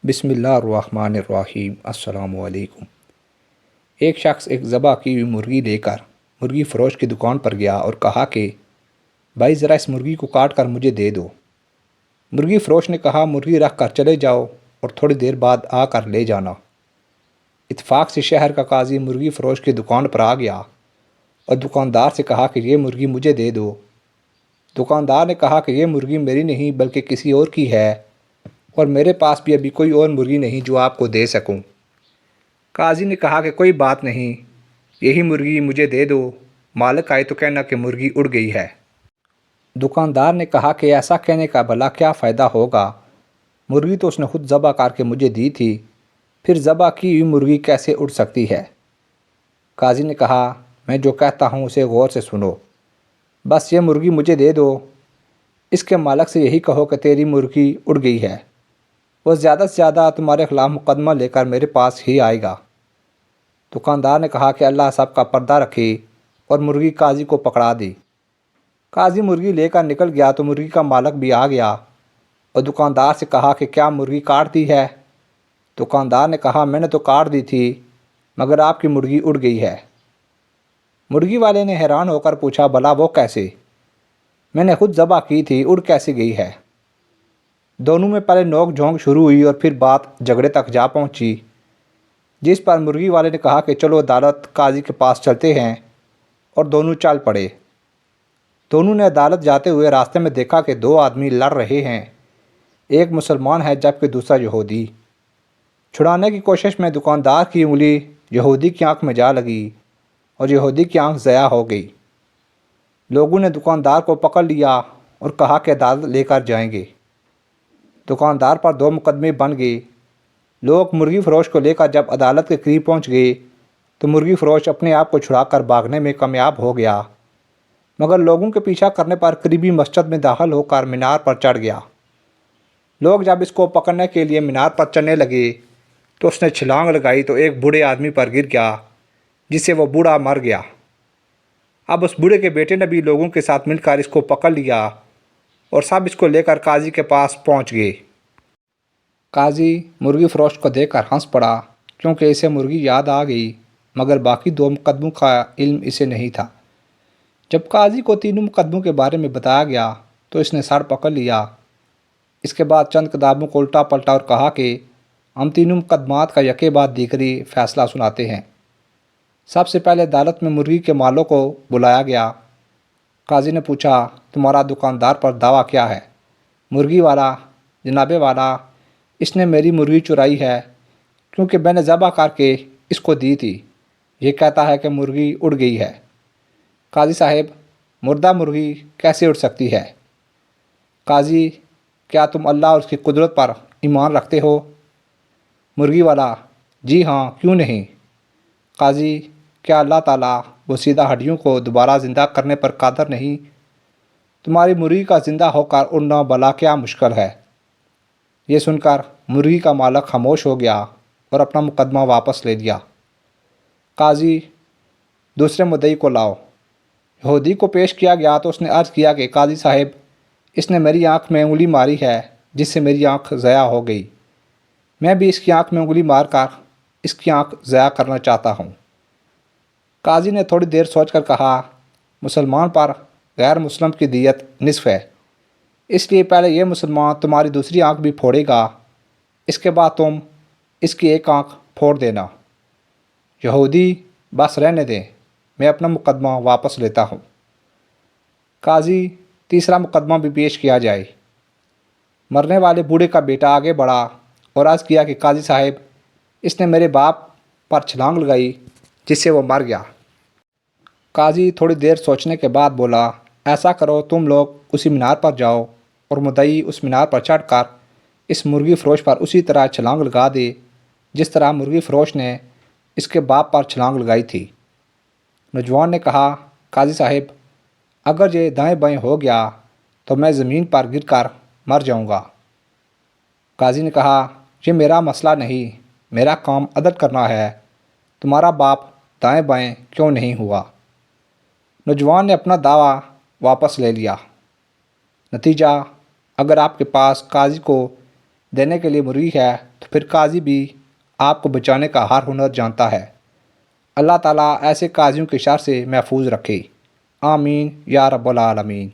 بسم اللہ الرحمن الرحیم۔ السلام علیکم۔ ایک شخص ایک ذبح کی ہوئی مرغی لے کر مرغی فروش کی دکان پر گیا اور کہا کہ بھائی ذرا اس مرغی کو کاٹ کر مجھے دے دو۔ مرغی فروش نے کہا مرغی رکھ کر چلے جاؤ اور تھوڑی دیر بعد آ کر لے جانا۔ اتفاق سے شہر کا قاضی مرغی فروش کی دکان پر آ گیا اور دکاندار سے کہا کہ یہ مرغی مجھے دے دو۔ دکاندار نے کہا کہ یہ مرغی میری نہیں بلکہ کسی اور کی ہے اور میرے پاس بھی ابھی کوئی اور مرغی نہیں جو آپ کو دے سکوں۔ قاضی نے کہا کہ کوئی بات نہیں، یہی مرغی مجھے دے دو، مالک آئے تو کہنا کہ مرغی اڑ گئی ہے۔ دکاندار نے کہا کہ ایسا کہنے کا بھلا کیا فائدہ ہوگا، مرغی تو اس نے خود ذبح کر کے مجھے دی تھی، پھر ذبح کی ہوئی مرغی کیسے اڑ سکتی ہے؟ قاضی نے کہا میں جو کہتا ہوں اسے غور سے سنو، بس یہ مرغی مجھے دے دو، اس کے مالک سے یہی کہو کہ تیری مرغی اڑ گئی ہے، وہ زیادہ سے زیادہ تمہارے خلاف مقدمہ لے کر میرے پاس ہی آئے گا۔ دکاندار نے کہا کہ اللہ سب کا پردہ رکھے اور مرغی قاضی کو پکڑا دی۔ قاضی مرغی لے کر نکل گیا تو مرغی کا مالک بھی آ گیا اور دکاندار سے کہا کہ کیا مرغی کاٹ دی ہے؟ دکاندار نے کہا میں نے تو کاٹ دی تھی مگر آپ کی مرغی اڑ گئی ہے۔ مرغی والے نے حیران ہو کر پوچھا بھلا وہ کیسے؟ میں نے خود ذبح کی تھی، اڑ کیسے گئی ہے؟ دونوں میں پہلے نوک جھونک شروع ہوئی اور پھر بات جھگڑے تک جا پہنچی، جس پر مرغی والے نے کہا کہ چلو عدالت قاضی کے پاس چلتے ہیں، اور دونوں چل پڑے۔ دونوں نے عدالت جاتے ہوئے راستے میں دیکھا کہ دو آدمی لڑ رہے ہیں، ایک مسلمان ہے جبکہ دوسرا یہودی۔ چھڑانے کی کوشش میں دکاندار کی انگلی یہودی کی آنکھ میں جا لگی اور یہودی کی آنکھ ضیاء ہو گئی۔ لوگوں نے دکاندار کو پکڑ لیا اور کہا کہ عدالت لے کر جائیں گے۔ دکاندار پر 2 مقدمے بن گئے۔ لوگ مرغی فروش کو لے کر جب عدالت کے قریب پہنچ گئے تو مرغی فروش اپنے آپ کو چھڑا کر بھاگنے میں کامیاب ہو گیا، مگر لوگوں کے پیچھا کرنے پر قریبی مسجد میں داخل ہو کر مینار پر چڑھ گیا۔ لوگ جب اس کو پکڑنے کے لیے مینار پر چڑھنے لگے تو اس نے چھلانگ لگائی تو ایک بوڑھے آدمی پر گر گیا جس سے وہ بوڑھا مر گیا۔ اب اس بوڑھے کے بیٹے نے بھی لوگوں کے ساتھ مل کر اس کو پکڑ لیا اور سب اس کو لے کر قاضی کے پاس پہنچ گئے۔ قاضی مرغی فروش کو دیکھ کر ہنس پڑا کیونکہ اسے مرغی یاد آ گئی، مگر باقی 2 مقدموں کا علم اسے نہیں تھا۔ جب قاضی کو 3 مقدموں کے بارے میں بتایا گیا تو اس نے سر پکڑ لیا۔ اس کے بعد چند کتابوں کو الٹا پلٹا اور کہا کہ ہم 3 مقدمات کا یکے بعد دیگری فیصلہ سناتے ہیں۔ سب سے پہلے عدالت میں مرغی کے مالک کو بلایا گیا۔ قاضی نے پوچھا تمہارا دکاندار پر دعویٰ کیا ہے؟ مرغی والا جناب والا، اس نے میری مرغی چرائی ہے کیونکہ میں نے ذبح کر کے اس کو دی تھی، یہ کہتا ہے کہ مرغی اڑ گئی ہے۔ قاضی صاحب مردہ مرغی کیسے اڑ سکتی ہے؟ قاضی کیا تم اللہ اور اس کی قدرت پر ایمان رکھتے ہو؟ مرغی والا جی ہاں، کیوں نہیں؟ قاضی کیا اللہ تعالیٰ وہ سیدھا ہڈیوں کو دوبارہ زندہ کرنے پر قادر نہیں؟ تمہاری مرغی کا زندہ ہو کر اڑنا بھلا کیا مشکل ہے؟ یہ سن کر مرغی کا مالک خاموش ہو گیا اور اپنا مقدمہ واپس لے لیا۔ قاضی دوسرے مدعی کو لاؤ۔ یہودی کو پیش کیا گیا تو اس نے عرض کیا کہ قاضی صاحب اس نے میری آنکھ میں انگلی ماری ہے جس سے میری آنکھ ضیاء ہو گئی، میں بھی اس کی آنکھ میں انگلی مار کر اس کی آنکھ ضیاء کرنا چاہتا ہوں۔ قاضی نے تھوڑی دیر سوچ کر کہا مسلمان پر غیر مسلم کی دیت نصف ہے، اس لیے پہلے یہ مسلمان تمہاری دوسری آنکھ بھی پھوڑے گا، اس کے بعد تم اس کی ایک آنکھ پھوڑ دینا۔ یہودی بس رہنے دیں، میں اپنا مقدمہ واپس لیتا ہوں۔ قاضی تیسرا مقدمہ بھی پیش کیا جائے۔ مرنے والے بوڑھے کا بیٹا آگے بڑھا اور عرض کیا کہ قاضی صاحب اس نے میرے باپ پر چھلانگ لگائی جس سے وہ مر گیا۔ قاضی تھوڑی دیر سوچنے کے بعد بولا ایسا کرو تم لوگ اسی مینار پر جاؤ اور مدعی اس مینار پر چڑھ کر اس مرغی فروش پر اسی طرح چھلانگ لگا دے جس طرح مرغی فروش نے اس کے باپ پر چھلانگ لگائی تھی۔ نوجوان نے کہا قاضی صاحب اگر یہ دائیں بائیں ہو گیا تو میں زمین پر گر کر مر جاؤں گا۔ قاضی نے کہا یہ میرا مسئلہ نہیں، میرا کام عدل کرنا ہے، تمہارا باپ دائیں بائیں کیوں نہیں ہوا؟ نوجوان نے اپنا دعویٰ واپس لے لیا۔ نتیجہ اگر آپ کے پاس قاضی کو دینے کے لیے مرغی ہے تو پھر قاضی بھی آپ کو بچانے کا ہر ہنر جانتا ہے۔ اللہ تعالیٰ ایسے قاضیوں کے شر سے محفوظ رکھے۔ آمین یا رب العالمین۔